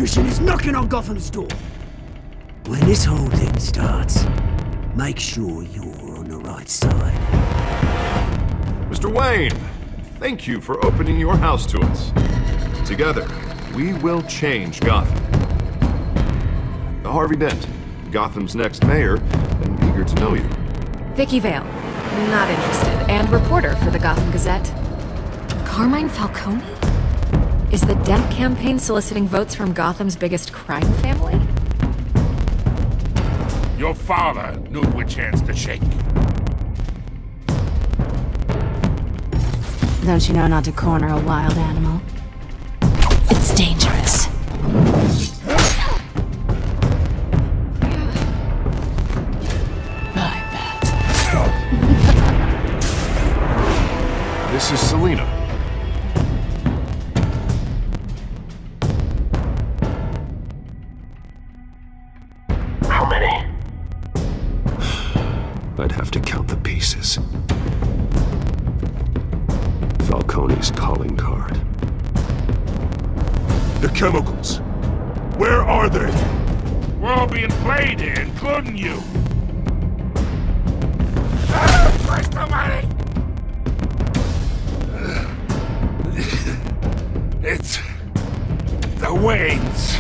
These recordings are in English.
mission is knocking on Gotham's door. When this whole thing starts, make sure you're on the right side. Mr. Wayne, thank you for opening your house to us. Together, we will change Gotham. Harvey Dent, Gotham's next mayor, and eager to know you. Vicky Vale, not interested, and reporter for the Gotham Gazette. Carmine Falcone? Is the Dent campaign soliciting votes from Gotham's biggest crime family? Your father knew which hands to shake. Don't you know not to corner a wild animal? It's dangerous. I bet. This is Selina. How many? I'd have to count the pieces. Falcone's calling card. The chemicals. Where are they? We're all being played here, including you. Where's the money? It's the Waynes.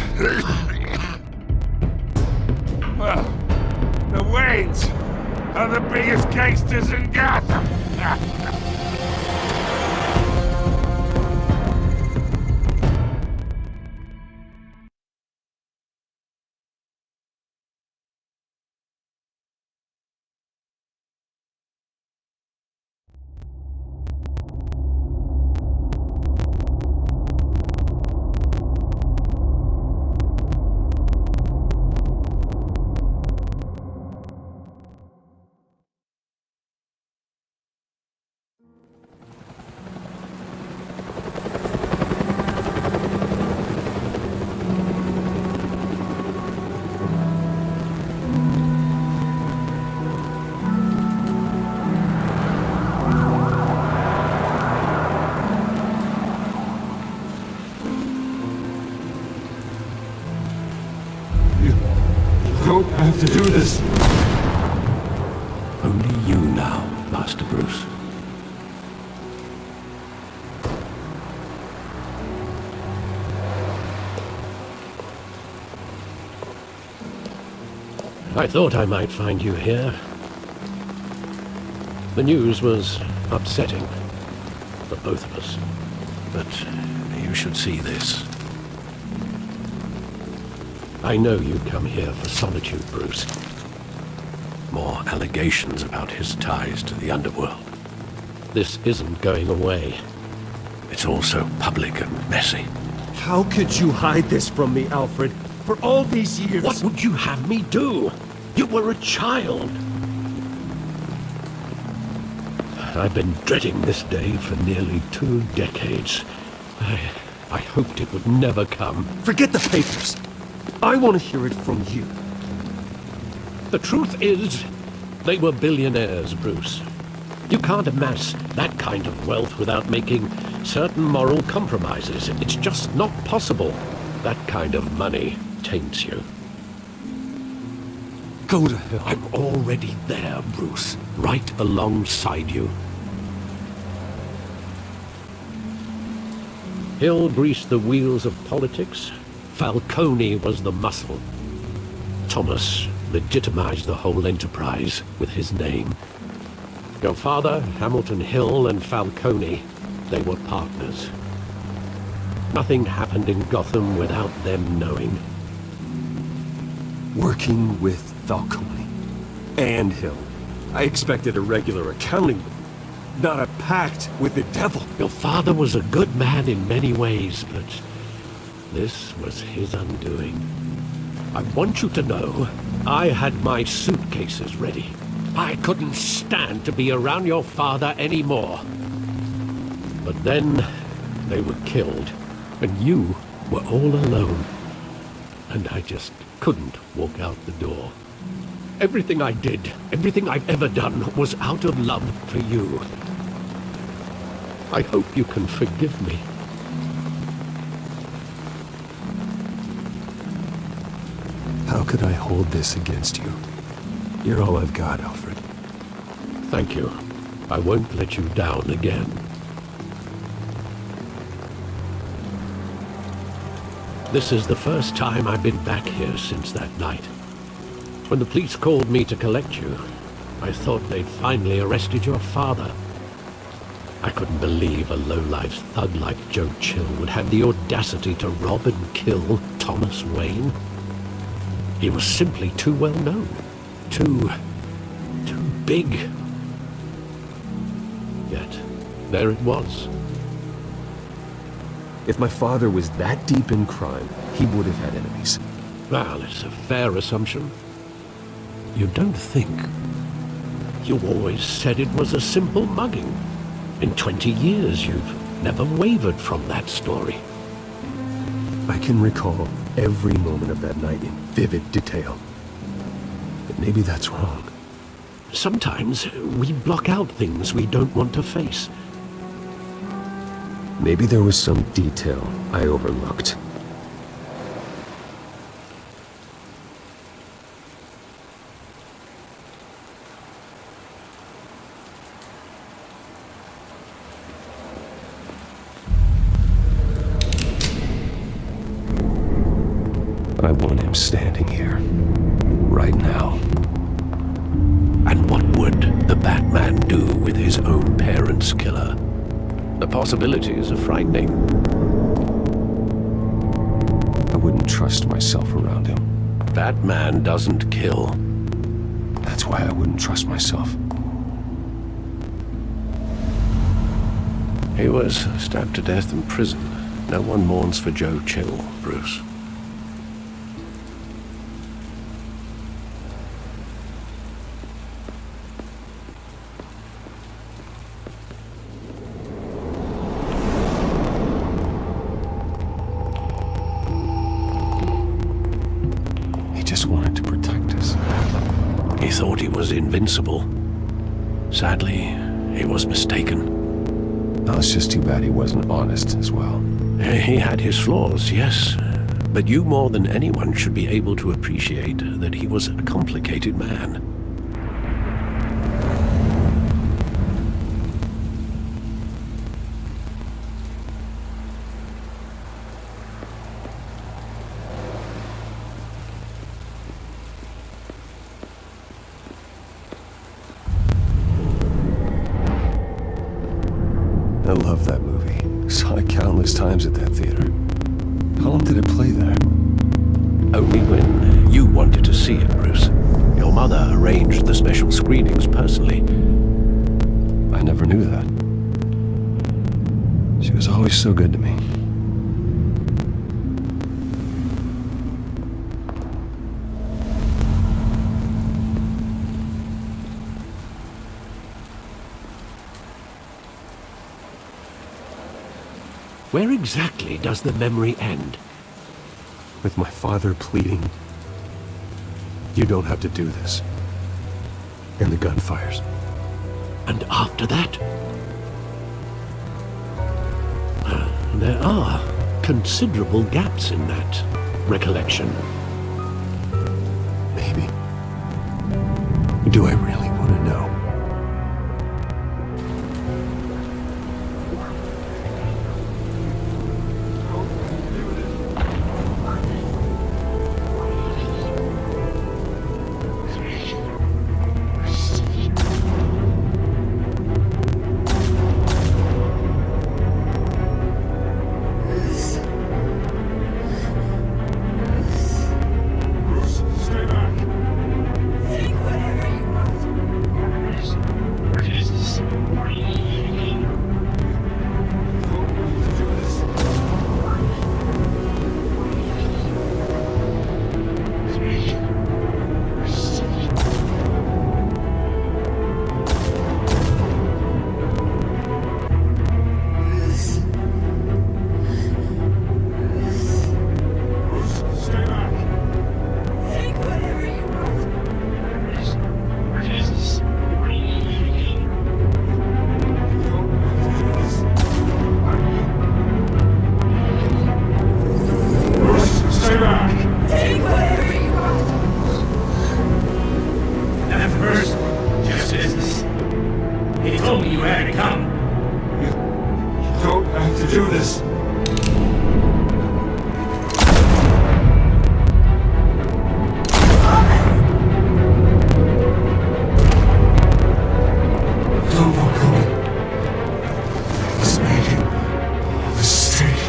Well, the Waynes are the biggest gangsters in Gotham. Don't have to do this. Only you now, Master Bruce. I thought I might find you here. The news was upsetting for both of us. But you should see this. I know you come here for solitude, Bruce. More allegations about his ties to the underworld. This isn't going away. It's all so public and messy. How could you hide this from me, Alfred? For all these years... What would you have me do? You were a child. I've been dreading this day for nearly 2 decades. I hoped it would never come. Forget the papers. I want to hear it from you. The truth is, they were billionaires, Bruce. You can't amass that kind of wealth without making certain moral compromises. It's just not possible. That kind of money taints you. Go to hell. I'm already there, Bruce. Right alongside you. Hill greased the wheels of politics. Falcone was the muscle. Thomas legitimized the whole enterprise with his name. Your father, Hamilton Hill, and Falcone, they were partners. Nothing happened in Gotham without them knowing. Working with Falcone and Hill. I expected a regular accounting, not a pact with the devil. Your father was a good man in many ways, but this was his undoing. I want you to know, I had my suitcases ready. I couldn't stand to be around your father anymore. But then, they were killed, and you were all alone. And I just couldn't walk out the door. Everything I did, everything I've ever done, was out of love for you. I hope you can forgive me. How could I hold this against you? You're all I've got, Alfred. Thank you. I won't let you down again. This is the first time I've been back here since that night. When the police called me to collect you, I thought they'd finally arrested your father. I couldn't believe a low-life thug like Joe Chill would have the audacity to rob and kill Thomas Wayne. He was simply too well known. Too big. Yet, there it was. If my father was that deep in crime, he would have had enemies. Well, it's a fair assumption. You don't think? You always said it was a simple mugging. In 20 years, you've never wavered from that story. I can recall every moment of that night in vivid detail. But maybe that's wrong. Sometimes we block out things we don't want to face. Maybe there was some detail I overlooked. I want him standing here, right now. And what would the Batman do with his own parents' killer? The possibilities are frightening. I wouldn't trust myself around him. Batman doesn't kill. That's why I wouldn't trust myself. He was stabbed to death in prison. No one mourns for Joe Chill, Bruce. Wanted to protect us. He thought he was invincible. Sadly, he was mistaken. No, it's just too bad he wasn't honest as well. He had his flaws, yes. But you more than anyone should be able to appreciate that he was a complicated man. I love that movie. Saw it countless times at that theater. How long did it play there? Only when you wanted to see it, Bruce. Your mother arranged the special screenings personally. I never knew that. She was always so good to me. Where exactly does the memory end? With my father pleading, "You don't have to do this." And the gun fires. And after that? There are considerable gaps in that recollection. Maybe. Do I really want to know? Don't have to do this. No, Falcone. He's made a mistake.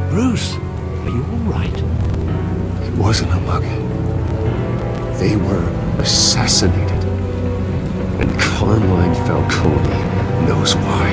Bruce, are you all right? It wasn't a mug. They were assassinated. And Carmine Falcone knows why.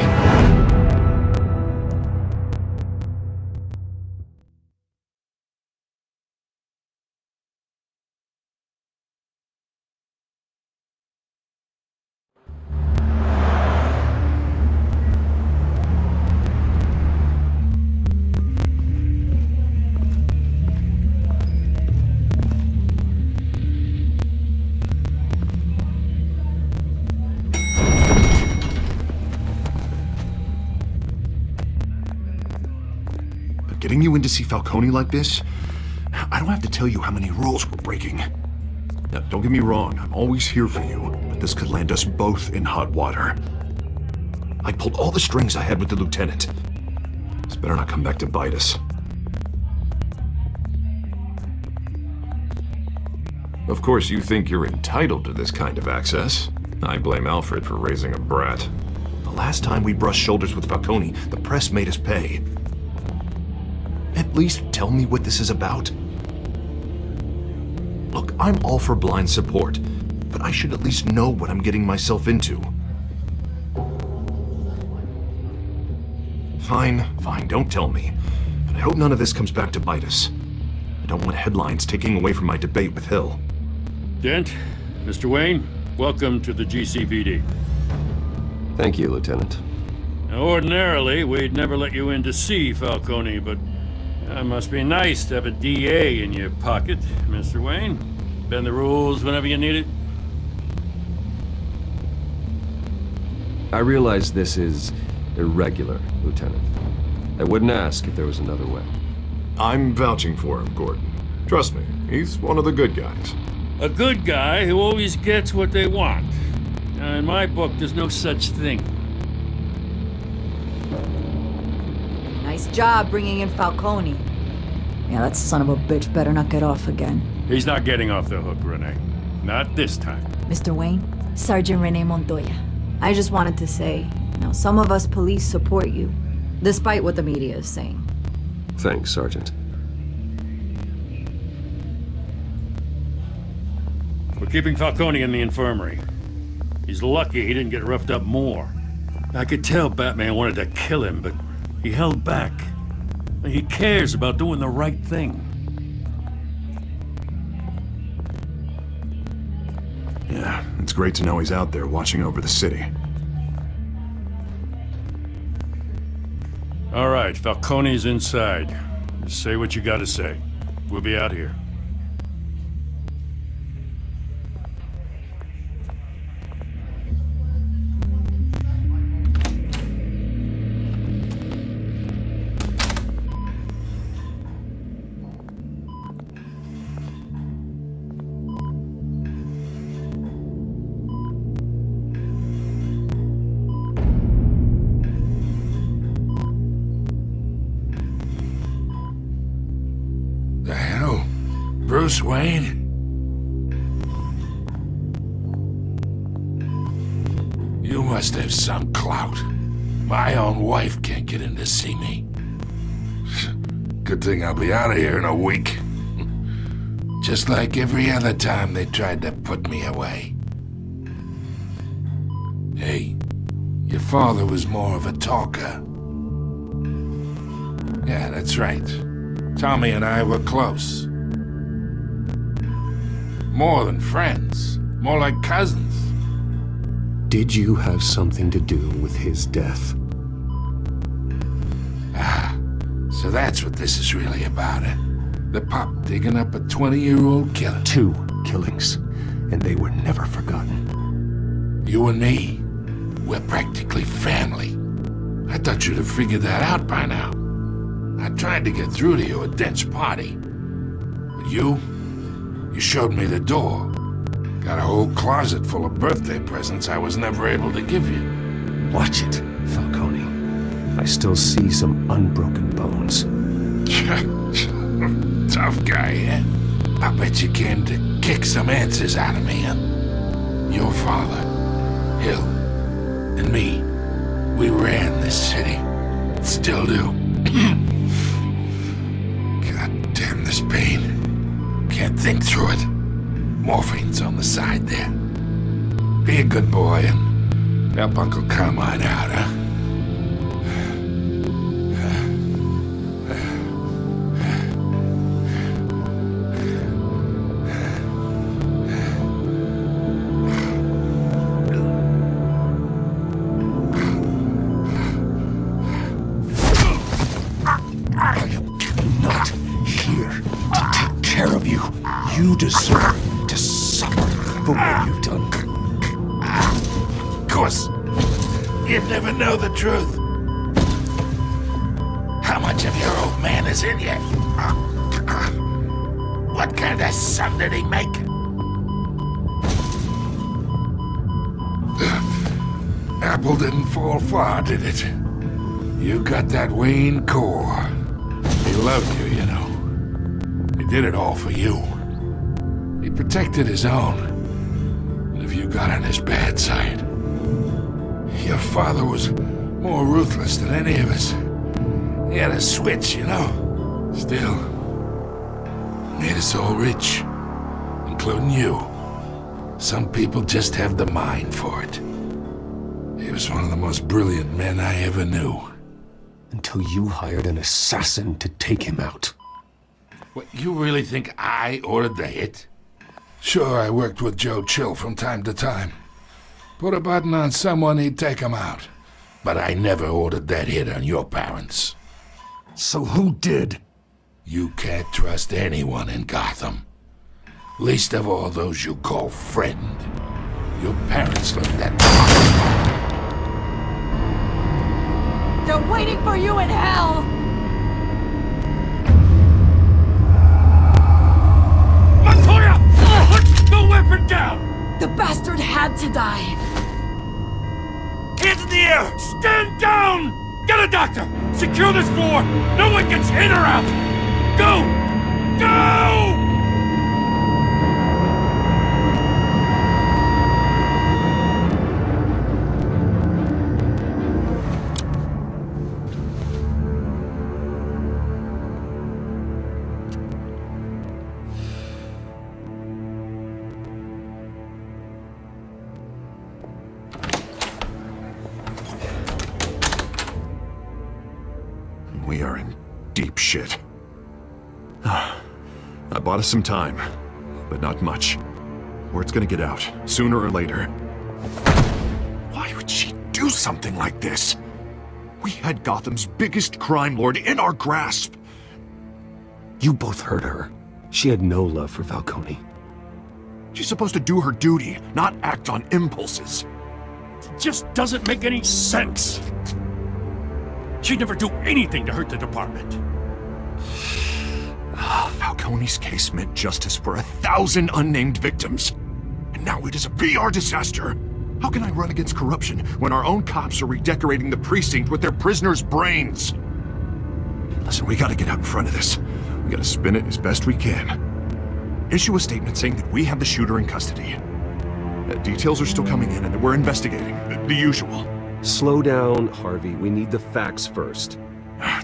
Getting you in to see Falcone like this? I don't have to tell you how many rules we're breaking. Now, don't get me wrong, I'm always here for you, but this could land us both in hot water. I pulled all the strings I had with the lieutenant. This better not come back to bite us. Of course, you think you're entitled to this kind of access. I blame Alfred for raising a brat. The last time we brushed shoulders with Falcone, the press made us pay. At least tell me what this is about. Look, I'm all for blind support, but I should at least know what I'm getting myself into. Fine, don't tell me. But I hope none of this comes back to bite us. I don't want headlines taking away from my debate with Hill. Dent, Mr. Wayne, welcome to the GCPD. Thank you, Lieutenant. Now, ordinarily, we'd never let you in to see Falcone, but it must be nice to have a DA in your pocket, Mr. Wayne. Bend the rules whenever you need it. I realize this is irregular, Lieutenant. I wouldn't ask if there was another way. I'm vouching for him, Gordon. Trust me, he's one of the good guys. A good guy who always gets what they want. In my book, there's no such thing. Nice job bringing in Falcone. Yeah, that son of a bitch better not get off again. He's not getting off the hook, Renee. Not this time. Mr. Wayne, Sergeant Renee Montoya. I just wanted to say, some of us police support you, despite what the media is saying. Thanks, Sergeant. We're keeping Falcone in the infirmary. He's lucky he didn't get roughed up more. I could tell Batman wanted to kill him, but he held back. He cares about doing the right thing. Yeah, it's great to know he's out there watching over the city. All right, Falcone's inside. Just say what you gotta say. We'll be out here. Bruce Wayne? You must have some clout. My own wife can't get in to see me. Good thing I'll be out of here in a week. Just like every other time they tried to put me away. Hey, your father was more of a talker. Yeah, that's right. Tommy and I were close. More than friends. More like cousins. Did you have something to do with his death? Ah, so that's what this is really about, eh? The pup digging up a 20-year-old killer. 2 killings, and they were never forgotten. You and me, we're practically family. I thought you'd have figured that out by now. I tried to get through to you at Dent's party. But you showed me the door. Got a whole closet full of birthday presents I was never able to give you. Watch it, Falcone. I still see some unbroken bones. Tough guy, eh? I bet you came to kick some answers out of me, huh? Your father, Hill, and me, we ran this city. Still do. God damn this pain. Can't think through it. Morphine's on the side there. Be a good boy and help Uncle Carmine out, huh? You deserve to suffer for what you've done. Of course, you'd never know the truth. How much of your old man is in you? What kind of son did he make? Apple didn't fall far, did it? You got that Wayne core. He loved you, you know. He did it all for you. He protected his own. And if you got on his bad side, your father was more ruthless than any of us. He had a switch, you know. Still, made us all rich, including you. Some people just have the mind for it. He was one of the most brilliant men I ever knew. Until you hired an assassin to take him out. What, you really think I ordered the hit? Sure, I worked with Joe Chill from time to time. Put a button on someone, he'd take him out. But I never ordered that hit on your parents. So who did? You can't trust anyone in Gotham. Least of all those you call friend. Your parents learned that. They're waiting for you in hell! Montoya! Put the weapon down! The bastard had to die! Hands in the air! Stand down! Get a doctor! Secure this floor! No one gets in or out! Go! Go! We are in deep shit. I bought us some time, but not much. Word's gonna get out, sooner or later. Why would she do something like this? We had Gotham's biggest crime lord in our grasp. You both hurt her. She had no love for Falcone. She's supposed to do her duty, not act on impulses. It just doesn't make any sense. She'd never do anything to hurt the department. Falcone's case meant justice for 1,000 unnamed victims. And now it is a PR disaster. How can I run against corruption when our own cops are redecorating the precinct with their prisoners' brains? Listen, we gotta get out in front of this. We gotta spin it as best we can. Issue a statement saying that we have the shooter in custody. Details are still coming in and that we're investigating. The usual. Slow down, Harvey. We need the facts first.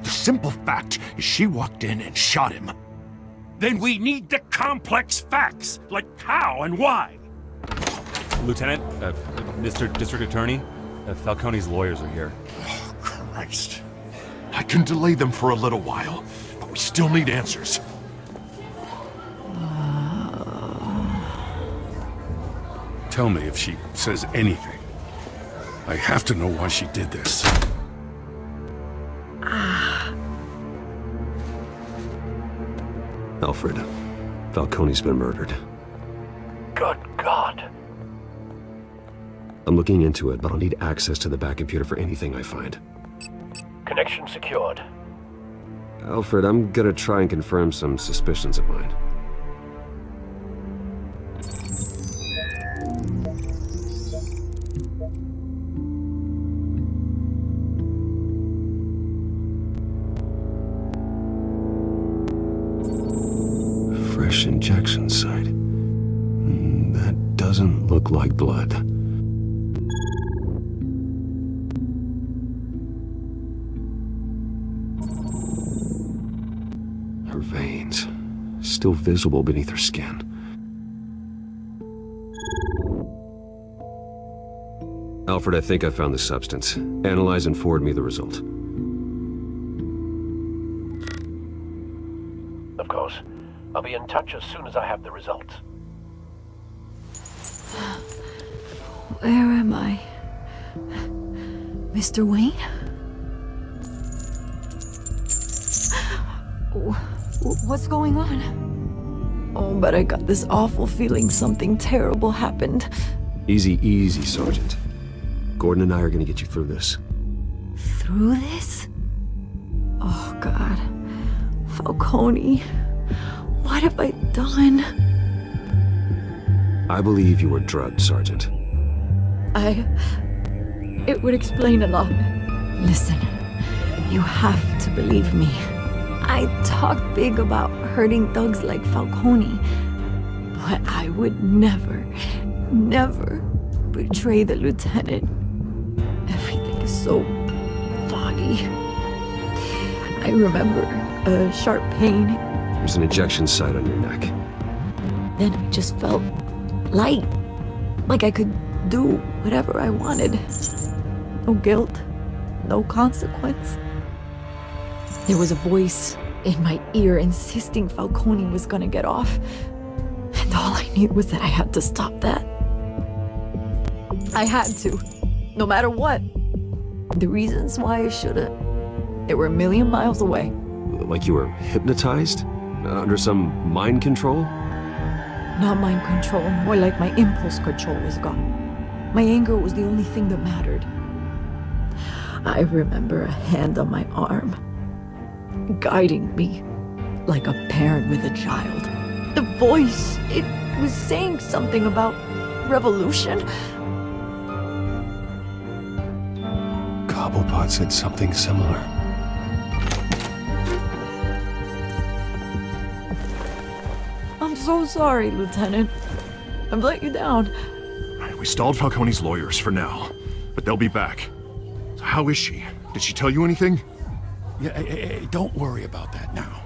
The simple fact is she walked in and shot him. Then we need the complex facts, like how and why. Lieutenant, Mr. District Attorney, Falcone's lawyers are here. Oh, Christ. I can delay them for a little while, but we still need answers. tell me if she says anything. I have to know why she did this. Alfred, Falcone's been murdered. Good God. I'm looking into it, but I'll need access to the back computer for anything I find. Connection secured. Alfred, I'm gonna try and confirm some suspicions of mine. Fresh injection site. That doesn't look like blood. Her veins, still visible beneath her skin. Alfred, I think I found the substance. Analyze and forward me the result. Of course. I'll be in touch as soon as I have the results. Where am I? Mr. Wayne? What's going on? Oh, but I got this awful feeling something terrible happened. Easy, easy, Sergeant. Gordon and I are gonna get you through this. Through this? Oh, God. Falcone. What have I done? I believe you were drugged, Sergeant. It would explain a lot. Listen, you have to believe me. I talk big about hurting thugs like Falcone, but I would never, never betray the lieutenant. Everything is so foggy. I remember a sharp pain. There's an injection site on your neck. Then I just felt light, like I could do whatever I wanted. No guilt, no consequence. There was a voice in my ear insisting Falcone was gonna get off. And all I knew was that I had to stop that. I had to, no matter what. The reasons why I shouldn't, they were a million miles away. Like you were hypnotized? Under some mind control? Not mind control, more like my impulse control was gone. My anger was the only thing that mattered. I remember a hand on my arm, guiding me like a parent with a child. The voice, it was saying something about revolution. Cobblepot said something similar. I'm so sorry, Lieutenant. I've let you down. We stalled Falcone's lawyers for now, but they'll be back. So how is she? Did she tell you anything? Yeah, hey, don't worry about that now.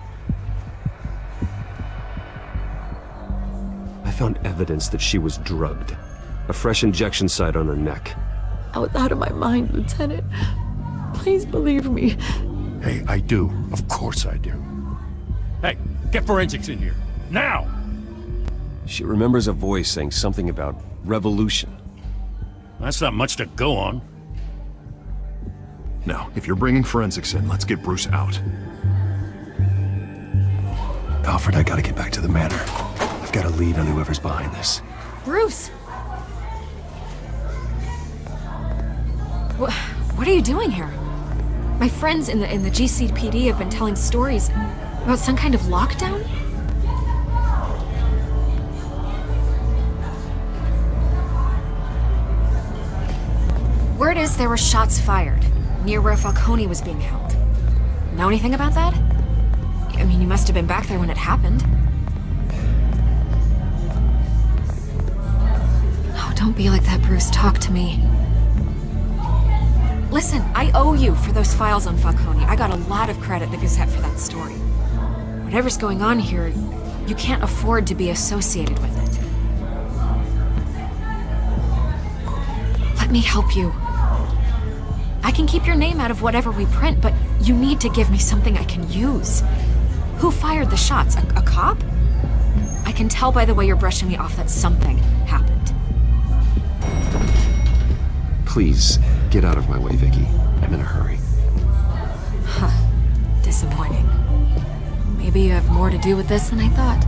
I found evidence that she was drugged. A fresh injection site on her neck. I was out of my mind, Lieutenant. Please believe me. Hey, I do. Of course I do. Hey, get forensics in here. Now! She remembers a voice saying something about revolution. That's not much to go on. Now, if you're bringing forensics in, let's get Bruce out. Alfred, I gotta get back to the manor. I've got a lead on whoever's behind this. Bruce! What are you doing here? My friends in the GCPD have been telling stories about some kind of lockdown? Word is there were shots fired near where Falcone was being held. Know anything about that? I mean, you must have been back there when it happened. Oh, don't be like that, Bruce. Talk to me. Listen, I owe you for those files on Falcone. I got a lot of credit at the Gazette for that story. Whatever's going on here, you can't afford to be associated with it. Let me help you. I can keep your name out of whatever we print, but you need to give me something I can use. Who fired the shots? A cop? I can tell by the way you're brushing me off that something happened. Please, get out of my way, Vicky. I'm in a hurry. Disappointing. Maybe you have more to do with this than I thought.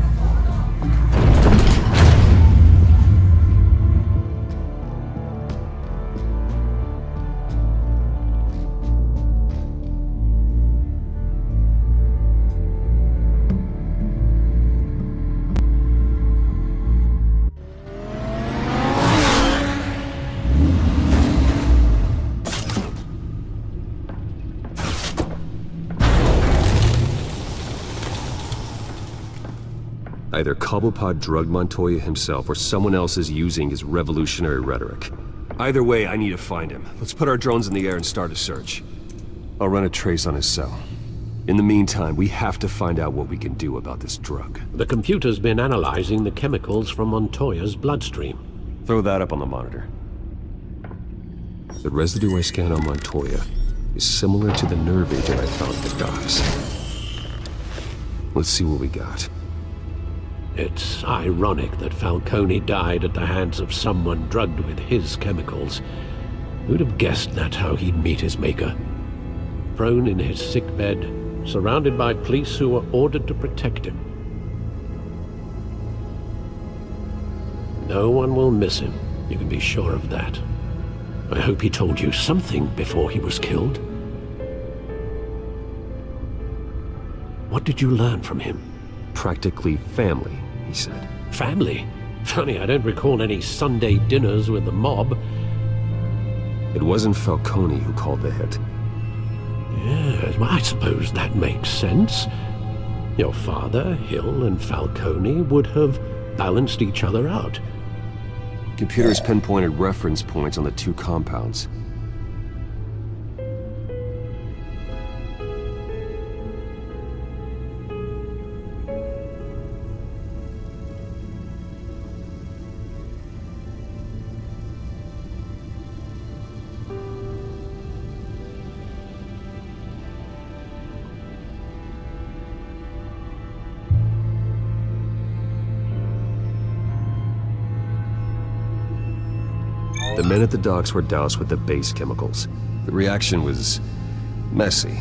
Either Cobblepot drugged Montoya himself, or someone else is using his revolutionary rhetoric. Either way, I need to find him. Let's put our drones in the air and start a search. I'll run a trace on his cell. In the meantime, we have to find out what we can do about this drug. The computer's been analyzing the chemicals from Montoya's bloodstream. Throw that up on the monitor. The residue I scanned on Montoya is similar to the nerve agent I found at the docks. Let's see what we got. It's ironic that Falcone died at the hands of someone drugged with his chemicals. Who'd have guessed that's how he'd meet his maker? Prone in his sickbed, surrounded by police who were ordered to protect him. No one will miss him, you can be sure of that. I hope he told you something before he was killed. What did you learn from him? Practically family, he said. Family? Funny, I don't recall any Sunday dinners with the mob. It wasn't Falcone who called the hit. Yes, well, I suppose that makes sense. Your father, Hill, and Falcone would have balanced each other out. Computers pinpointed reference points on the two compounds. The men at the docks were doused with the base chemicals. The reaction was messy.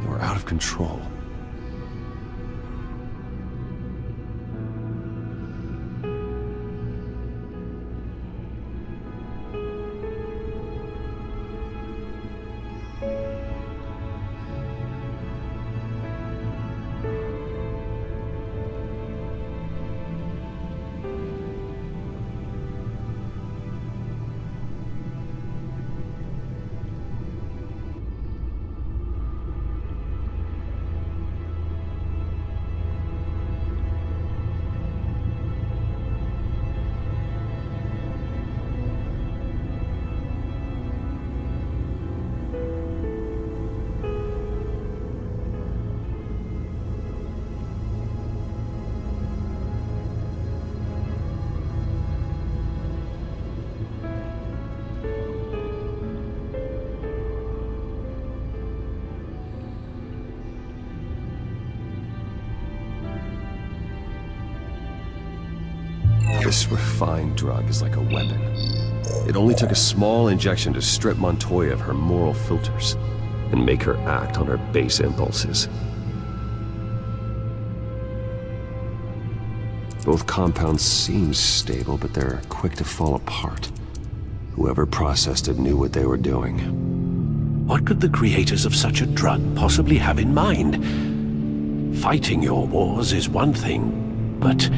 They were out of control. This refined drug is like a weapon. It only took a small injection to strip Montoya of her moral filters and make her act on her base impulses. Both compounds seem stable, but they're quick to fall apart. Whoever processed it knew what they were doing. What could the creators of such a drug possibly have in mind? Fighting your wars is one thing, but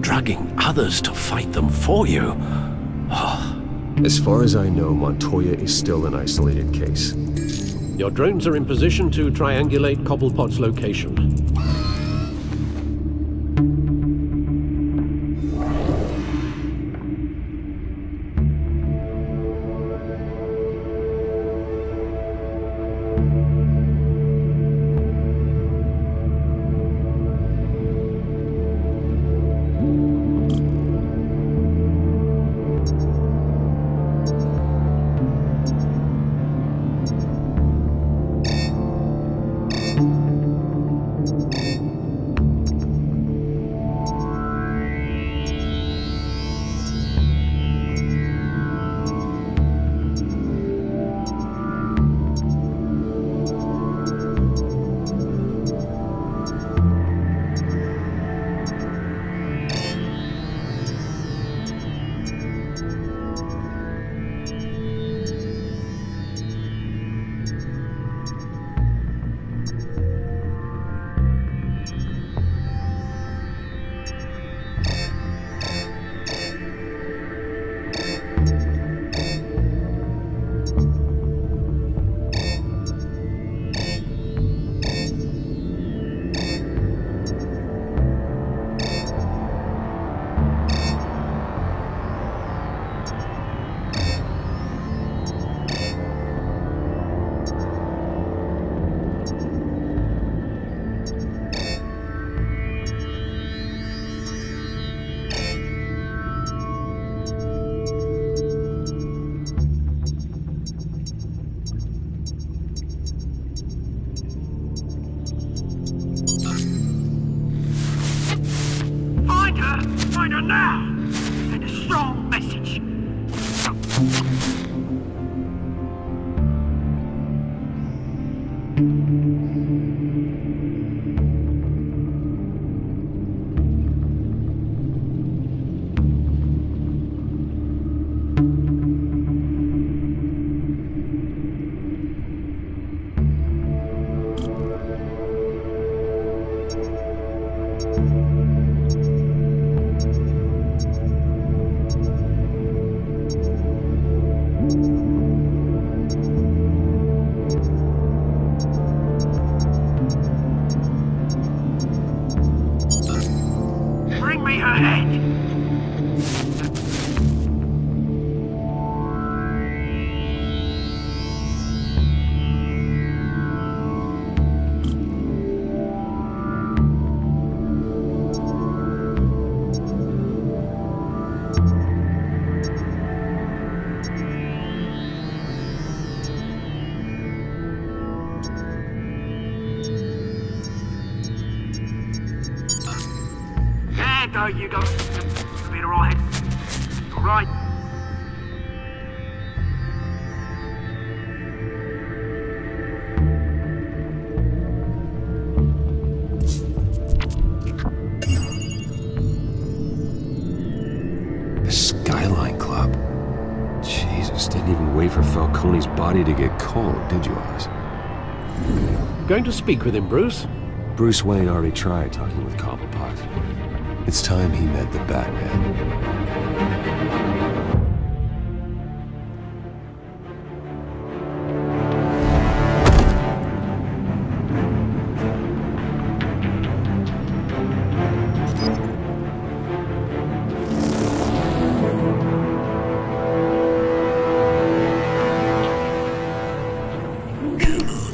drugging others to fight them for you? As far as I know, Montoya is still an isolated case. Your drones are in position to triangulate Cobblepot's location. know you got... Be alright. Alright? The Skyline Club. Jesus, didn't even wait for Falcone's body to get cold, did you, Oz? Going to speak with him, Bruce? Bruce Wayne already tried talking with Cobblepot. It's time he met the Batman.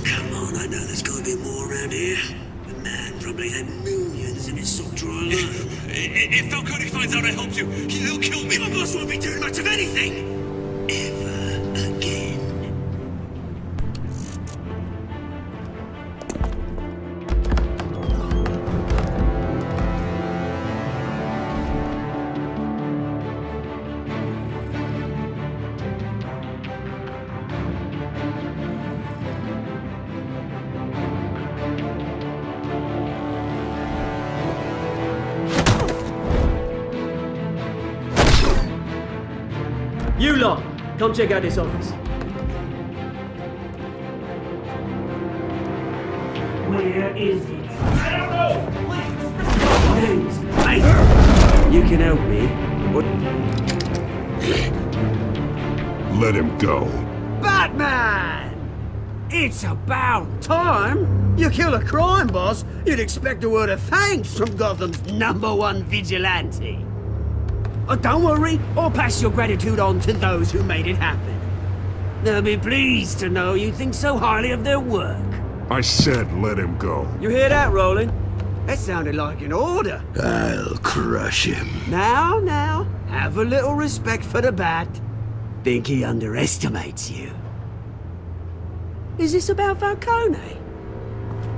Come on, I know there's gotta be more around here. The man probably had millions in his sock drawer alone. If Falcone finds out I helped you, he'll kill me. My boss won't be doing much of anything! Ever again. You lot, come check out this office. Where is it? I don't know! Please! Hey! You can help me. What? Let him go. Batman! It's about time! You kill a crime boss, you'd expect a word of thanks from Gotham's #1 vigilante. Oh, don't worry, I'll pass your gratitude on to those who made it happen. They'll be pleased to know you think so highly of their work. I said let him go. You hear that, Roland? That sounded like an order. I'll crush him. Now, have a little respect for the Bat. Think he underestimates you. Is this about Falcone?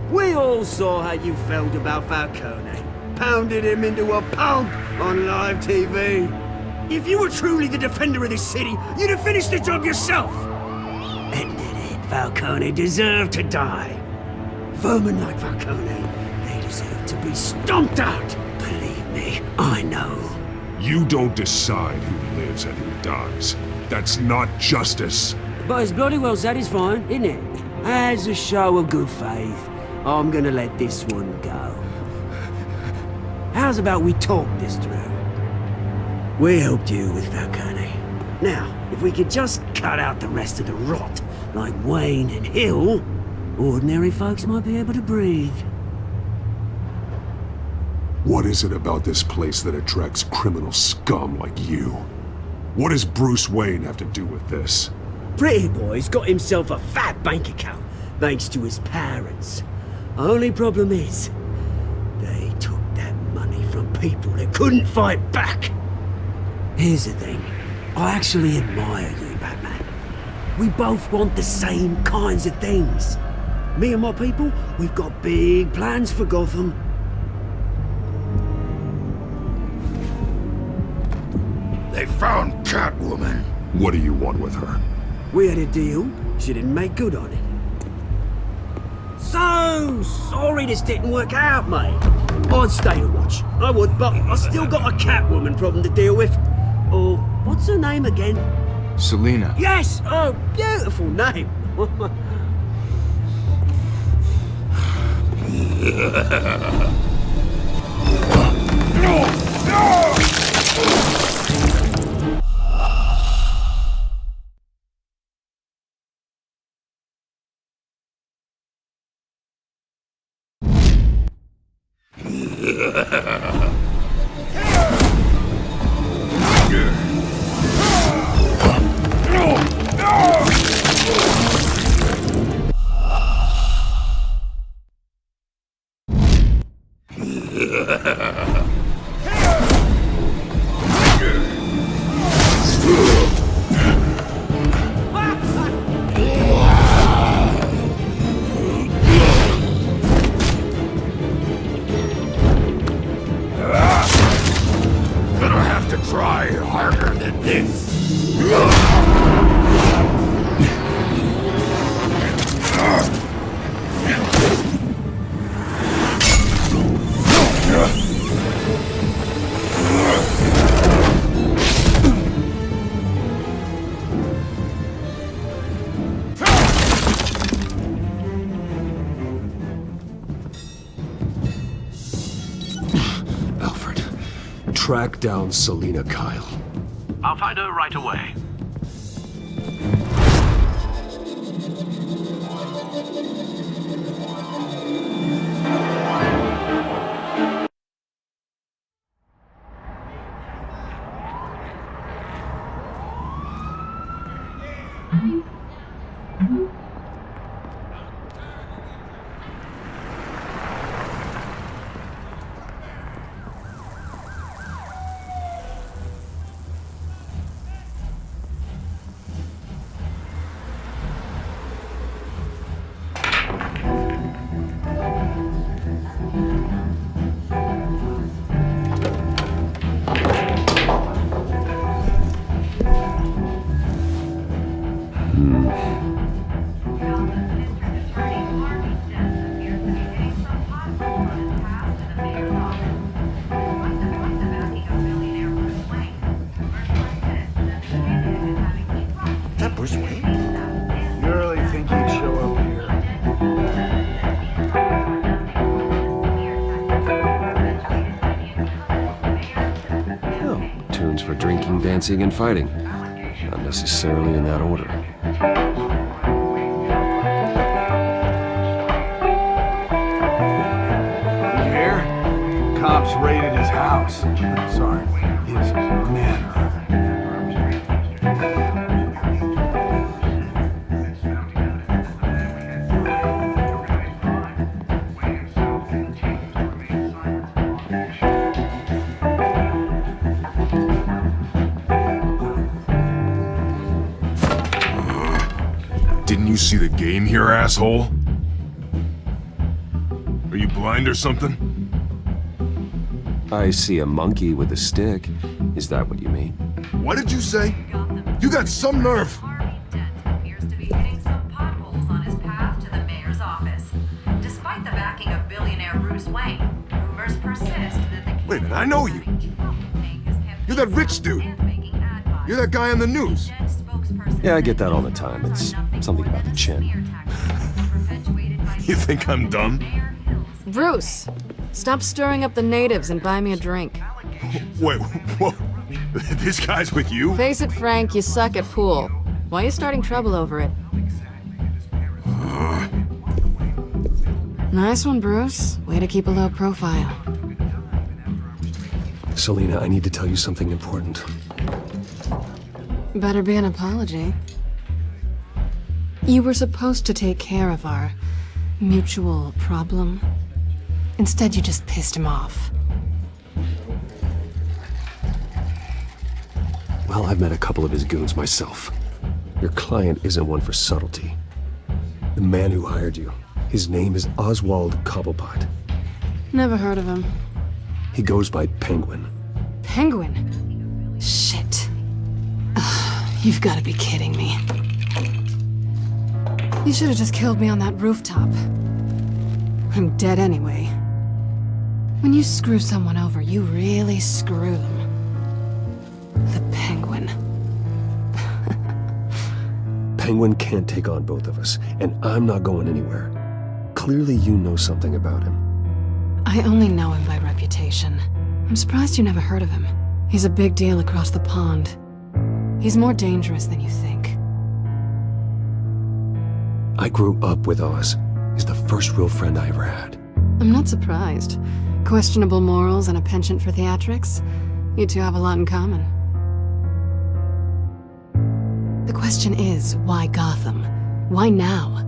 We all saw how you felt about Falcone. Pounded him into a pulp on live TV. If you were truly the defender of this city, you'd have finished the job yourself. Admit it, Falcone deserved to die. Vermin like Falcone, they deserve to be stomped out. Believe me, I know. You don't decide who lives and who dies. That's not justice. But it's bloody well satisfying, isn't it? As a show of good faith, I'm gonna let this one go. How's about we talk this through? We helped you with Falcone. Now, if we could just cut out the rest of the rot, like Wayne and Hill, ordinary folks might be able to breathe. What is it about this place that attracts criminal scum like you? What does Bruce Wayne have to do with this? Pretty boy's got himself a fat bank account, thanks to his parents. Only problem is, they took that money from people that couldn't fight back. Here's the thing, I actually admire you, Batman. We both want the same kinds of things. Me and my people, we've got big plans for Gotham. They found Catwoman. What do you want with her? We had a deal, she didn't make good on it. So sorry this didn't work out, mate. I'd stay to watch, I would, but I still got a Catwoman problem to deal with. Oh, what's her name again? Selina. Yes! Oh, beautiful name. try harder than this. Alfred, track down Selina Kyle. I'll find her right away. Dancing and fighting. Not necessarily in that order. You hear? Cops raided his house. Sorry, his manor. Didn't you see the game here, asshole? Are you blind or something? I see a monkey with a stick. Is that what you mean? What did you say? You got some nerve! Appears to be hitting some potholes on his path to the mayor's office. Despite the backing of billionaire Bruce Wayne, rumors persist that the... Wait a minute, I know you! You're that rich dude! You're that guy on the news! Yeah, I get that all the time. It's something about the chin. You think I'm dumb? Bruce, stop stirring up the natives and buy me a drink. Wait, whoa. This guy's with you? Face it, Frank, you suck at pool. Why are you starting trouble over it? Nice one, Bruce. Way to keep a low profile. Selina, I need to tell you something important. Better be an apology. You were supposed to take care of our mutual problem. Instead, you just pissed him off. Well, I've met a couple of his goons myself. Your client isn't one for subtlety. The man who hired you, his name is Oswald Cobblepot. Never heard of him. He goes by Penguin. Penguin? Shit. You've got to be kidding me. You should have just killed me on that rooftop. I'm dead anyway. When you screw someone over, you really screw them. The Penguin. Penguin can't take on both of us, and I'm not going anywhere. Clearly you know something about him. I only know him by reputation. I'm surprised you never heard of him. He's a big deal across the pond. He's more dangerous than you think. I grew up with Oz. He's the first real friend I ever had. I'm not surprised. Questionable morals and a penchant for theatrics. You two have a lot in common. The question is, why Gotham? Why now?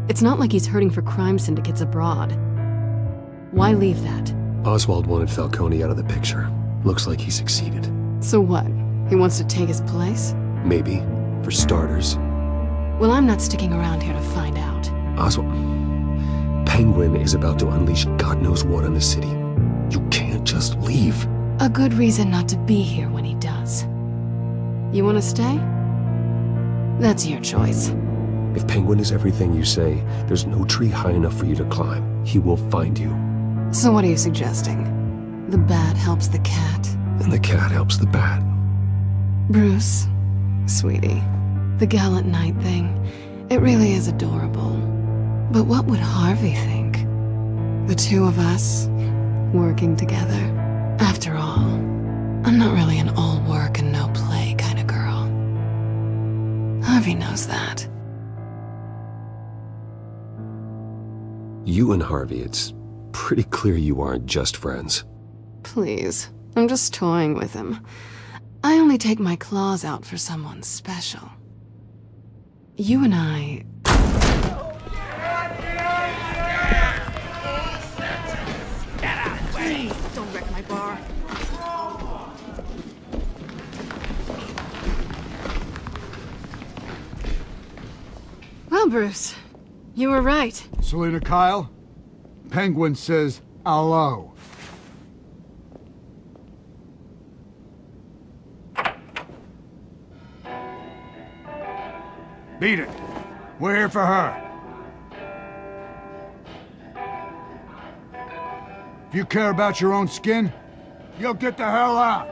It's not like he's hurting for crime syndicates abroad. Why leave that? Oswald wanted Falcone out of the picture. Looks like he succeeded. So what? He wants to take his place? Maybe, for starters. Well, I'm not sticking around here to find out. Oswald... Penguin is about to unleash God knows what on the city. You can't just leave. A good reason not to be here when he does. You want to stay? That's your choice. If Penguin is everything you say, there's no tree high enough for you to climb. He will find you. So what are you suggesting? The bat helps the cat? And the cat helps the bat. Bruce, sweetie, the gallant knight thing, it really is adorable. But what would Harvey think? The two of us, working together. After all, I'm not really an all work and no play kind of girl. Harvey knows that. You and Harvey, it's pretty clear you aren't just friends. Please, I'm just toying with him. I only take my claws out for someone special. You and I... Get out of the way! Don't wreck my bar. Well, Bruce, you were right. Selina Kyle, Penguin says hello. Beat it. We're here for her. If you care about your own skin, you'll get the hell out.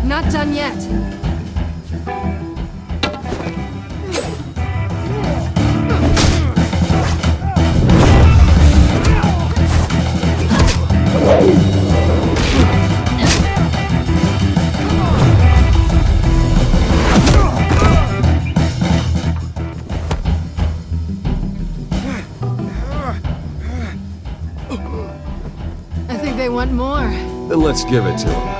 Not done yet. I think they want more. Then let's give it to him.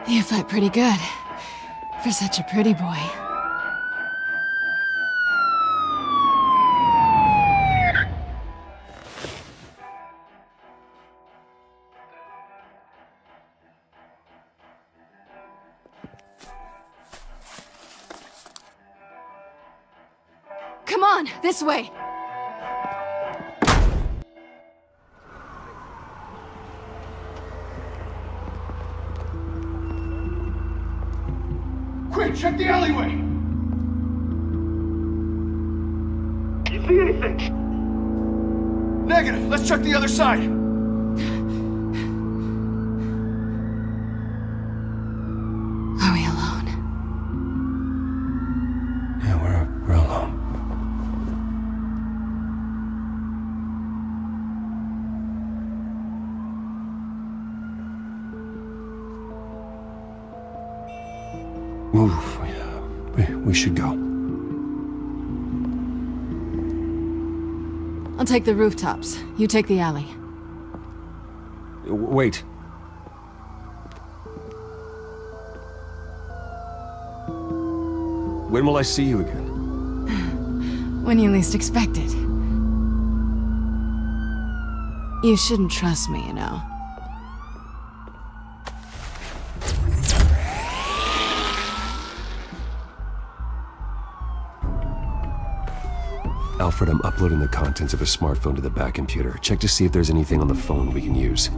You fight pretty good. For such a pretty boy. Come on, this way! Quick, check the alleyway! You see anything? Negative. Let's check the other side. Are we alone? Yeah, we're alone. Move. We should go. I'll take the rooftops. You take the alley. Wait. When will I see you again? When you least expect it. You shouldn't trust me, you know. Alfred, I'm uploading the contents of a smartphone to the back computer. Check to see if there's anything on the phone we can use.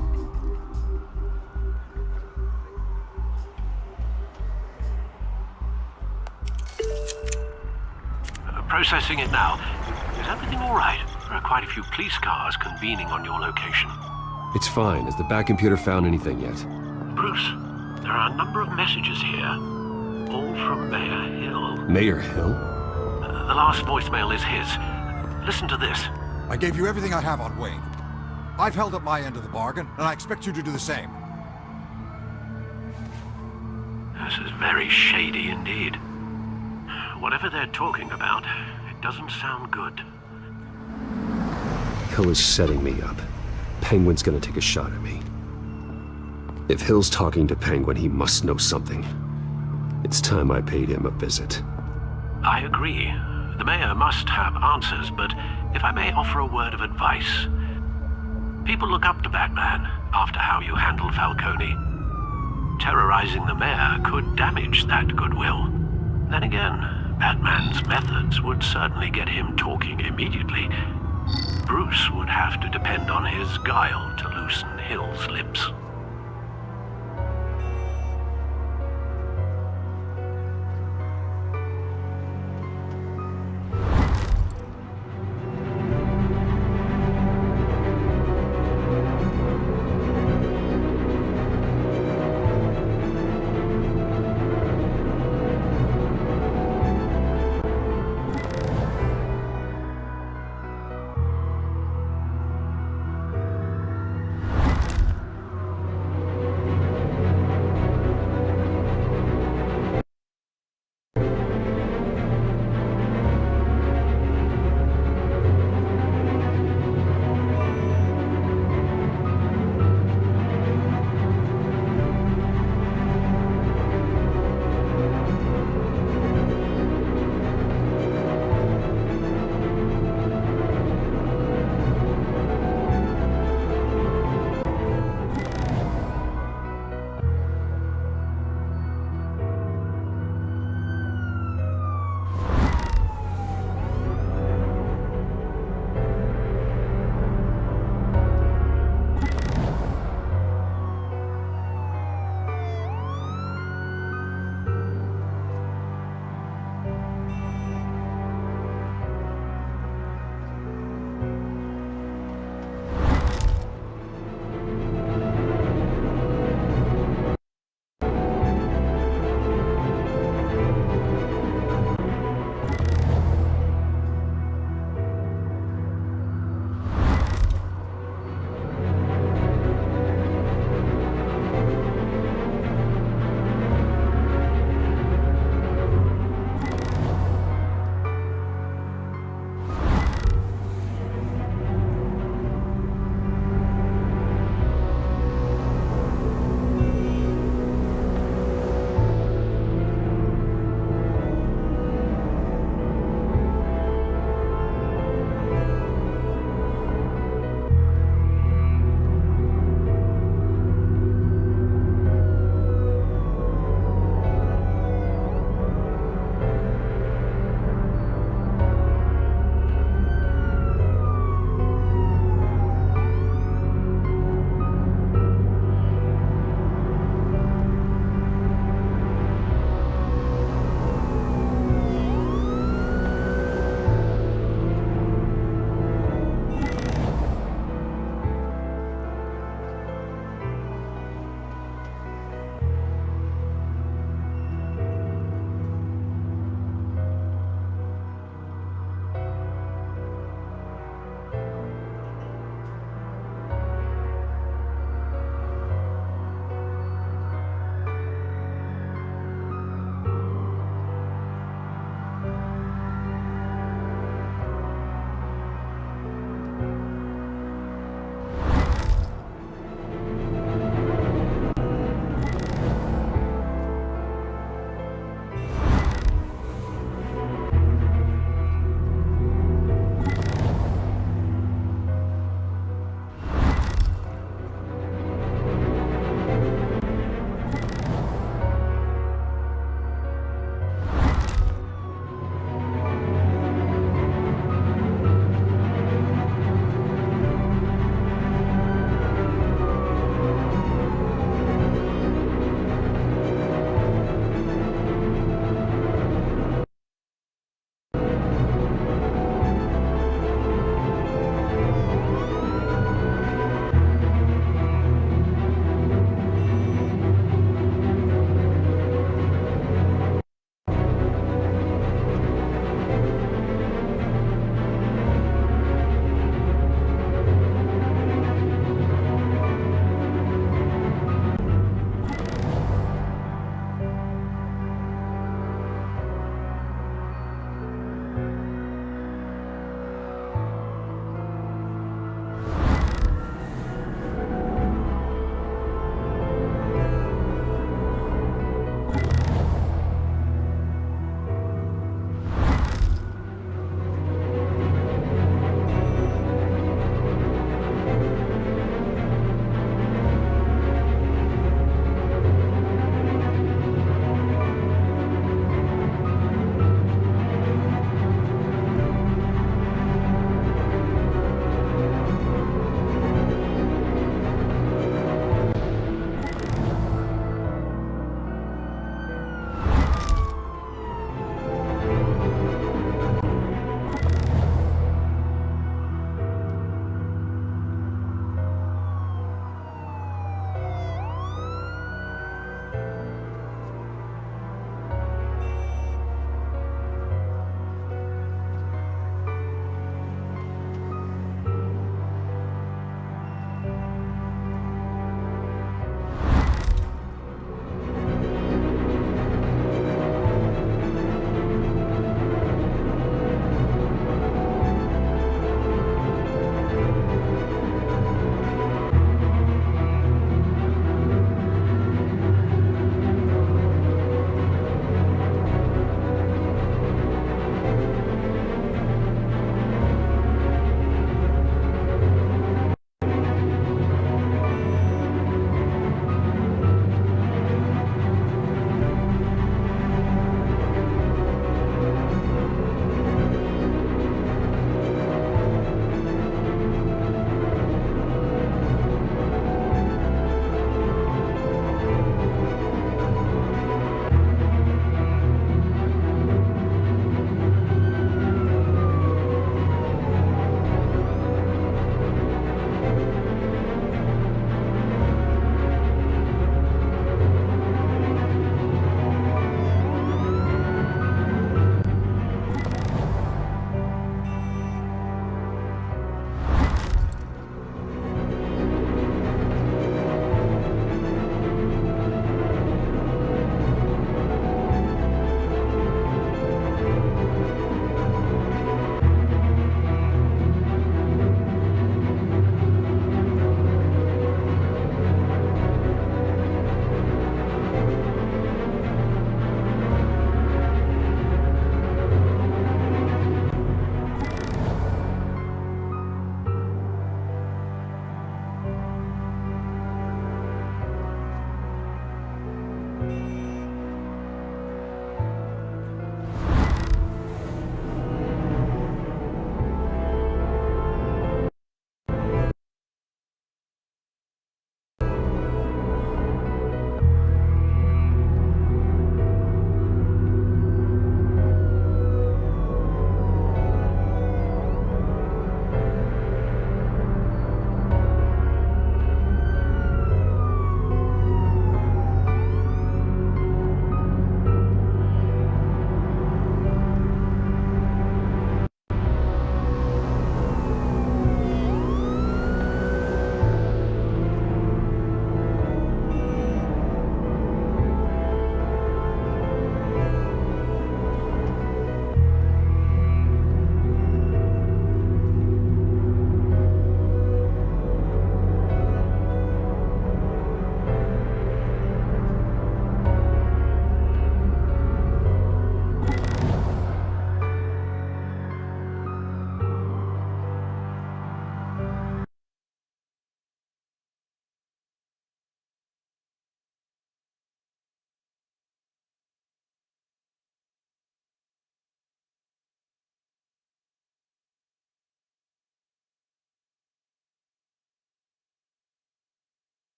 Processing it now. Is everything all right? There are quite a few police cars convening on your location. It's fine. Has the back computer found anything yet? Bruce, there are a number of messages here. All from Mayor Hill. Mayor Hill? The last voicemail is his. Listen to this. I gave you everything I have on Wayne. I've held up my end of the bargain, and I expect you to do the same. This is very shady indeed. Whatever they're talking about, it doesn't sound good. Hill is setting me up. Penguin's gonna take a shot at me. If Hill's talking to Penguin, he must know something. It's time I paid him a visit. I agree. The mayor must have answers, but if I may offer a word of advice. People look up to Batman after how you handled Falcone. Terrorizing the mayor could damage that goodwill. Then again, Batman's methods would certainly get him talking immediately. Bruce would have to depend on his guile to loosen Hill's lips.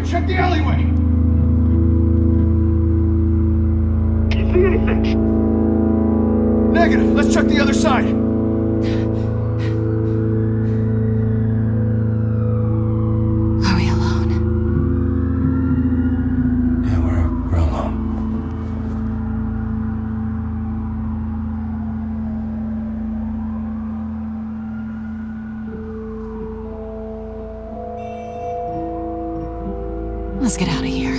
Quick, check the alleyway! You see anything? Negative. Let's check the other side. Are we alone? Yeah, we're alone. Let's get out of here.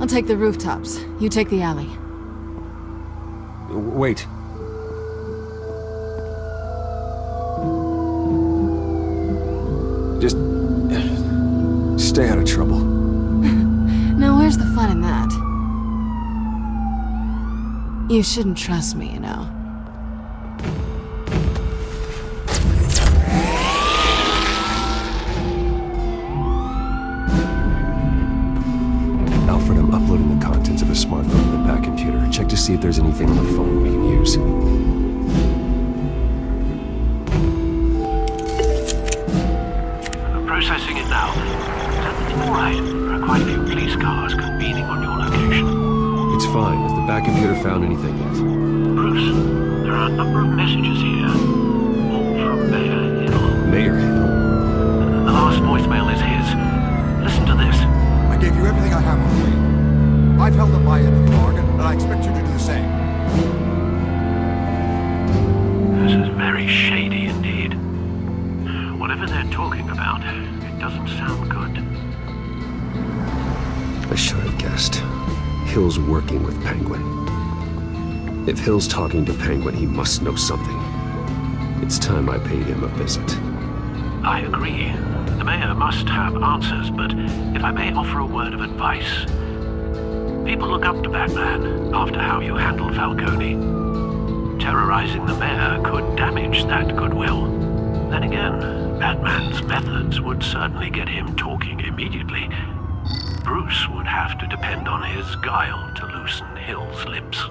I'll take the rooftops. You take the alley. Wait. Just stay out of trouble. Now, where's the fun in that? You shouldn't trust me, you know. Alfred, I'm uploading the contents of a smartphone to the back computer. Check to see if there's anything on the phone we can use. Processing it now. Is everything alright? There are quite a few police cars convening on your location. It's fine. Has the back computer found anything yet? Bruce, there are a number of messages here. All from Mayor Hill. Mayor Hill? The last voicemail is his. Listen to this. I gave you everything I have on Wade. I've held up my end of the bargain, and I expect you to do the same. This is very shady indeed. Whatever they're talking about, it doesn't sound good. I should have guessed. Hill's working with Penguin. If Hill's talking to Penguin, he must know something. It's time I paid him a visit. I agree. The mayor must have answers, but if I may offer a word of advice. People look up to Batman after how you handled Falcone. Terrorizing the mayor could damage that goodwill. Then again, Batman's methods would certainly get him talking immediately. Bruce would have to depend on his guile to loosen Hill's lips.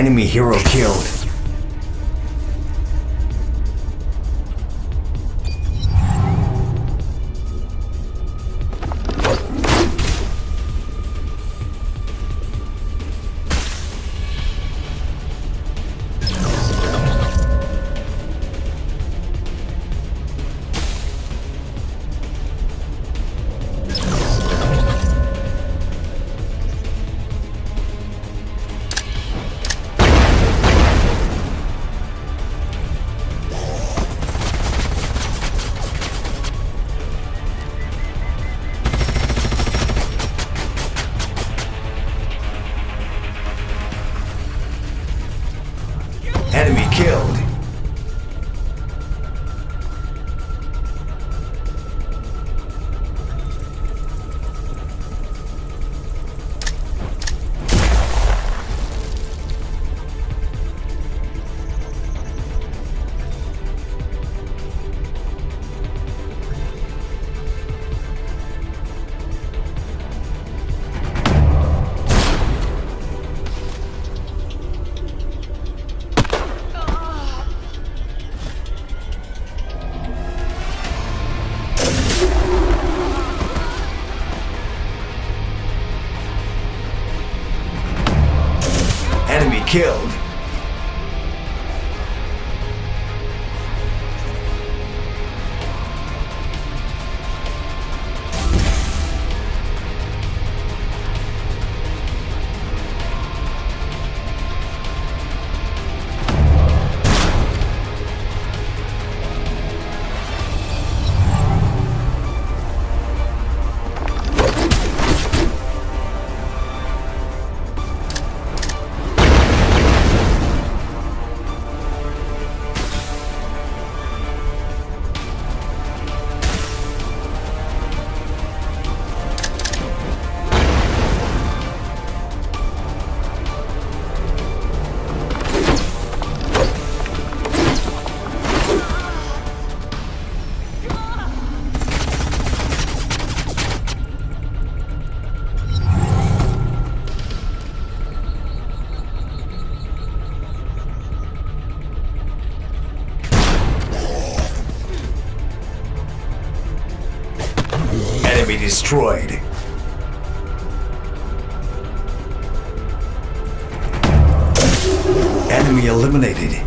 Enemy hero killed. Enemy killed. Enemy killed. Enemy destroyed. Enemy eliminated.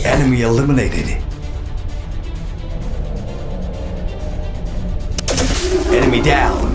Enemy eliminated. Enemy down.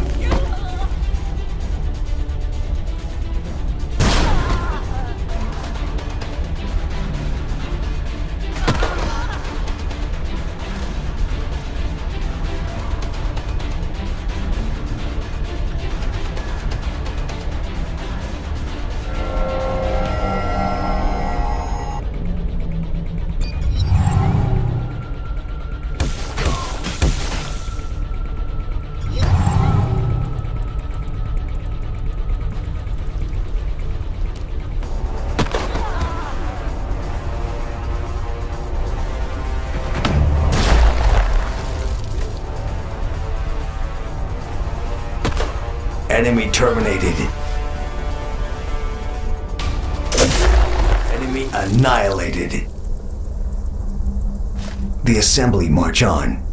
Enemy terminated. Enemy annihilated. The assembly march on.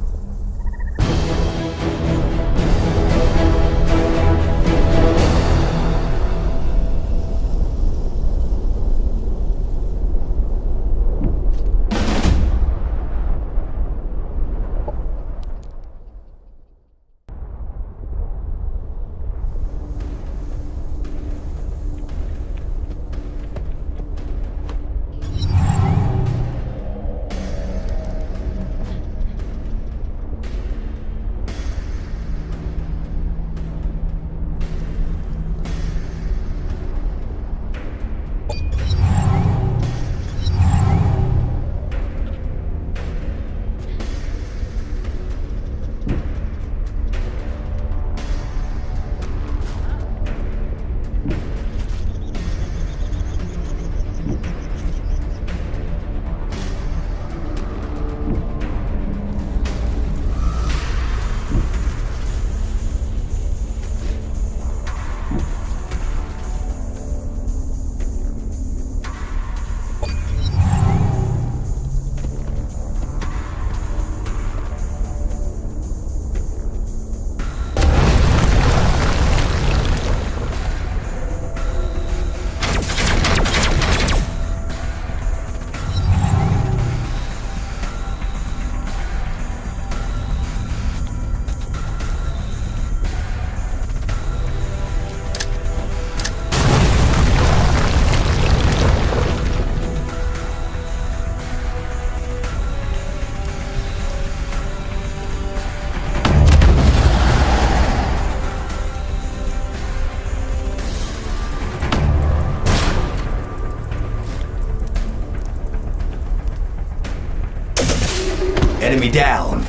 Enemy down.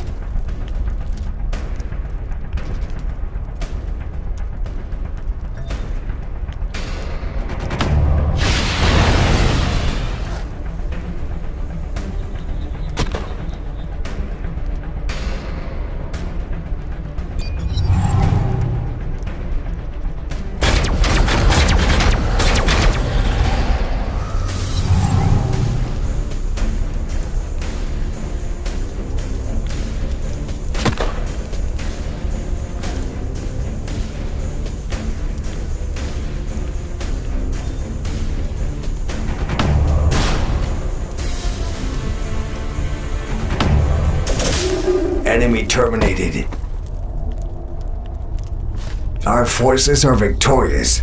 Enemy terminated. Our forces are victorious.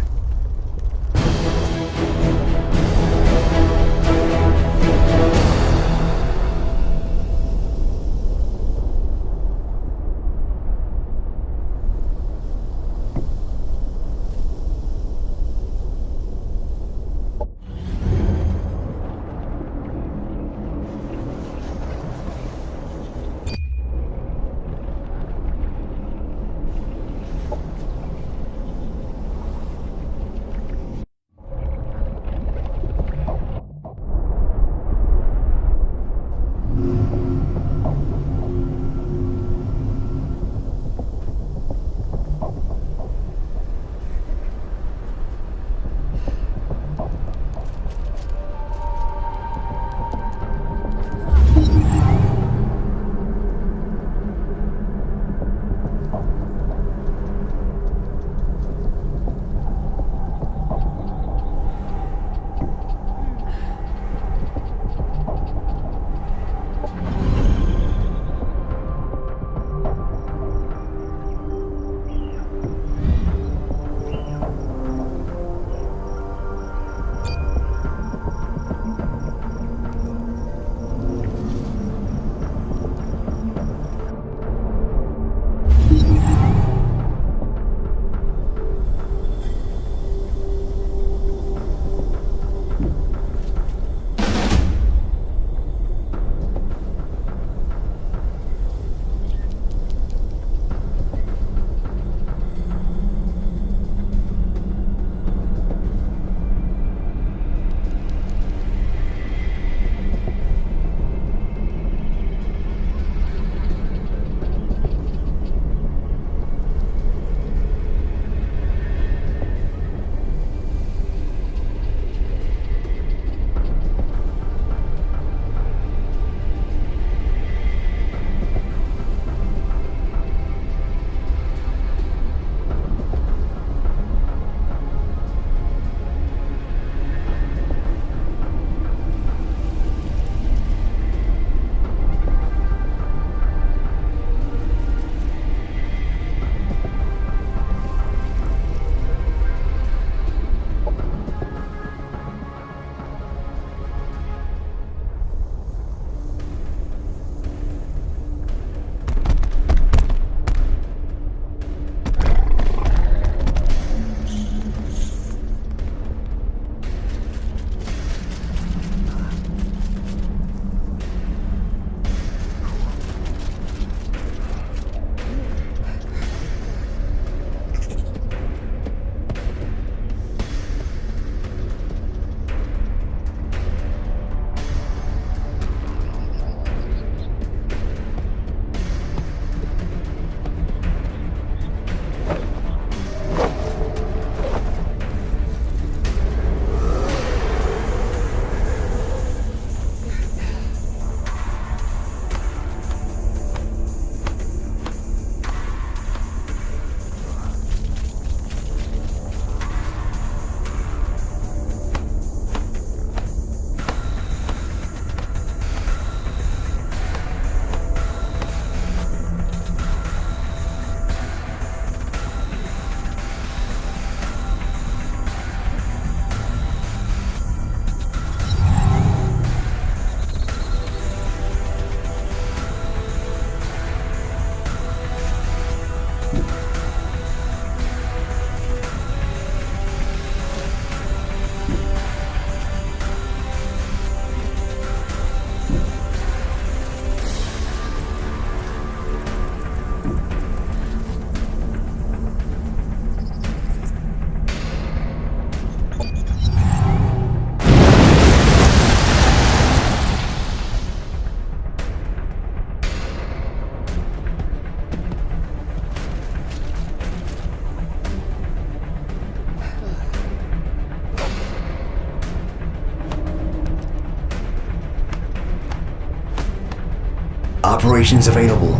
operations available.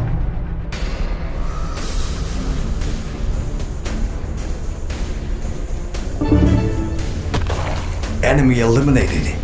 Enemy eliminated.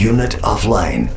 Unit offline.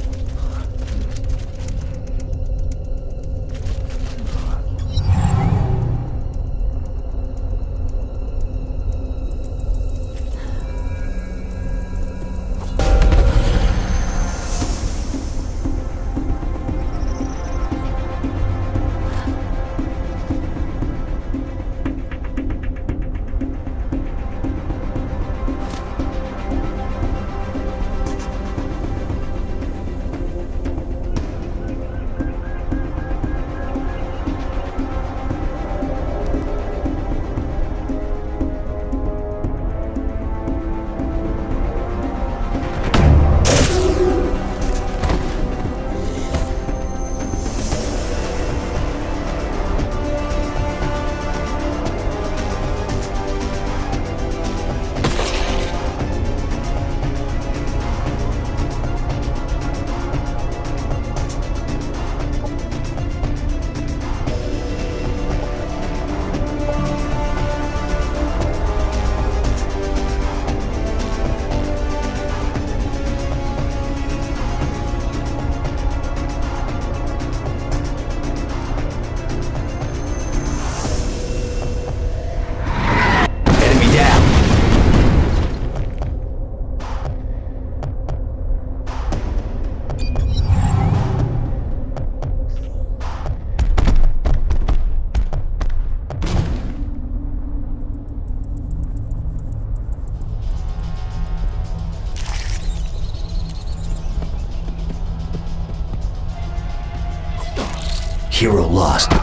Hero lost.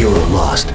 Hero lost.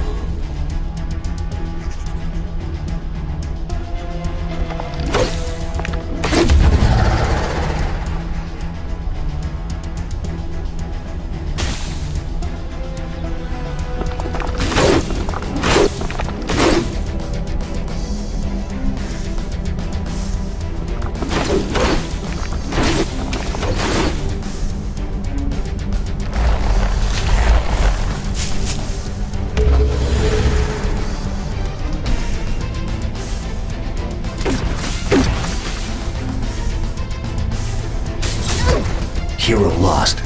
Hero lost.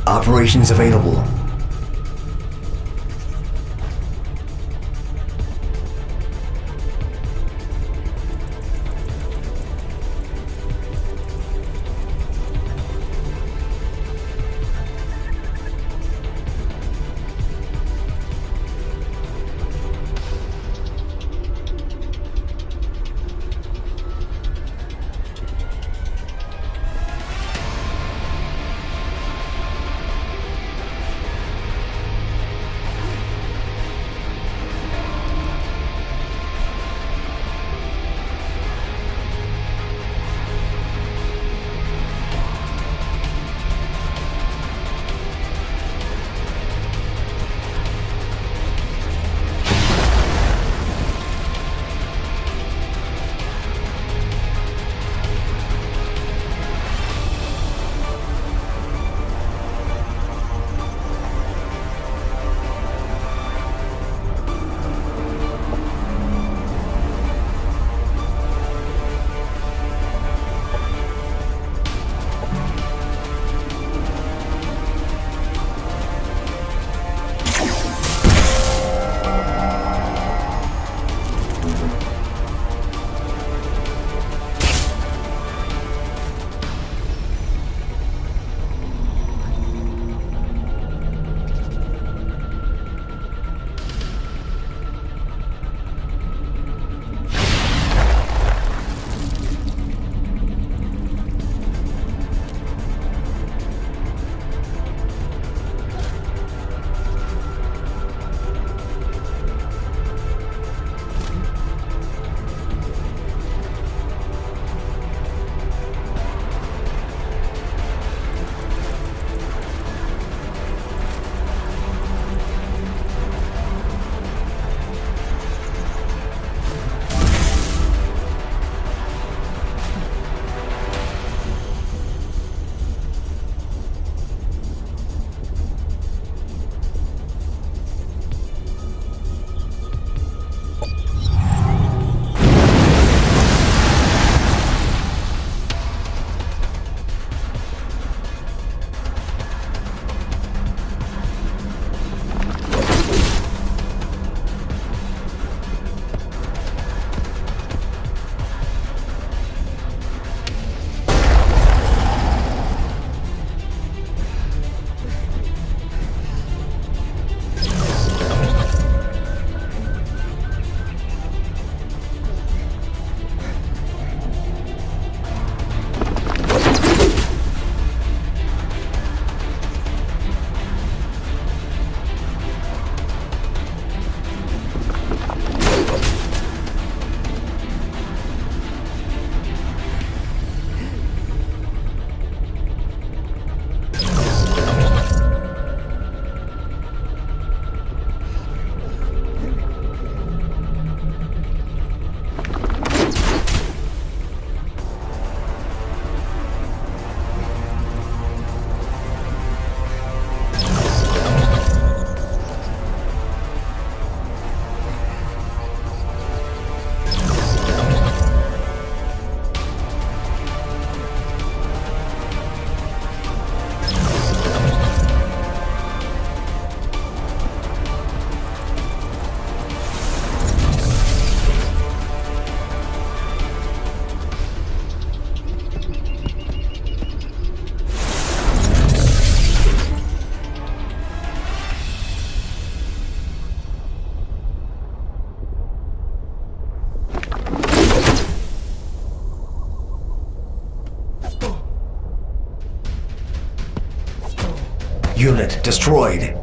Operations available. Unit destroyed.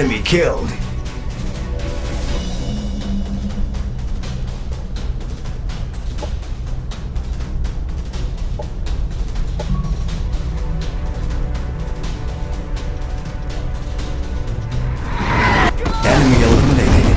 Enemy killed. Enemy eliminated.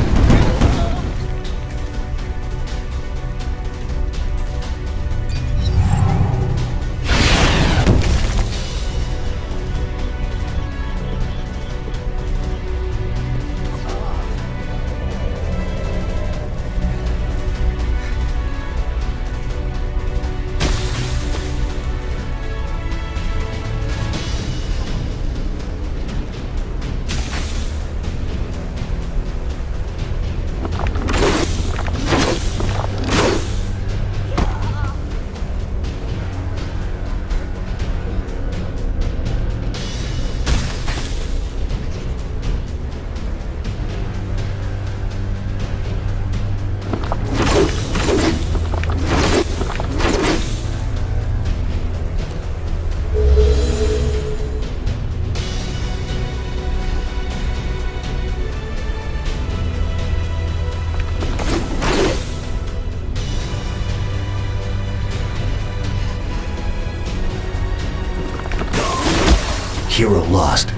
Hero lost.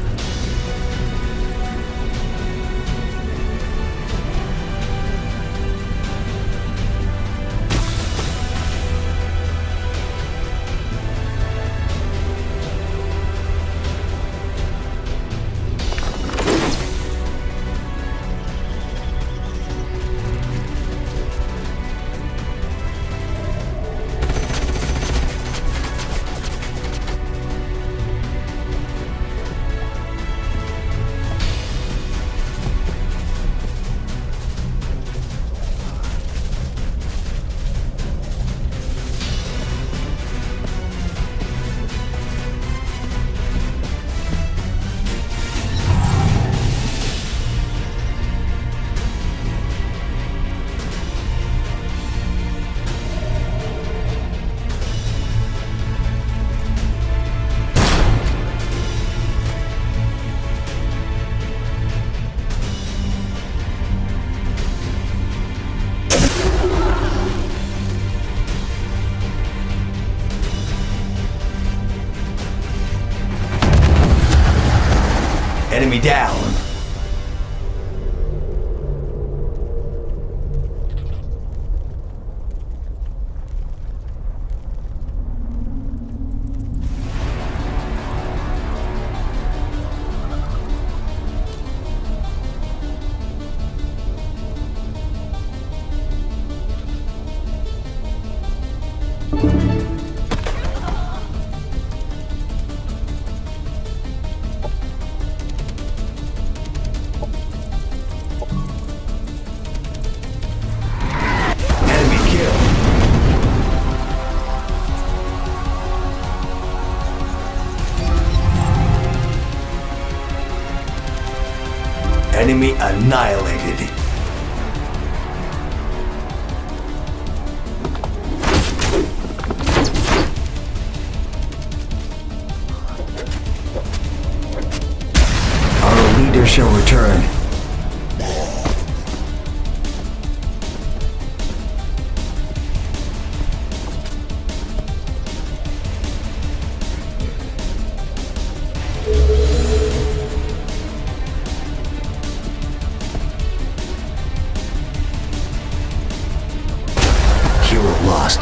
Enemy down. Enemy annihilated. Our leader shall return. Lost.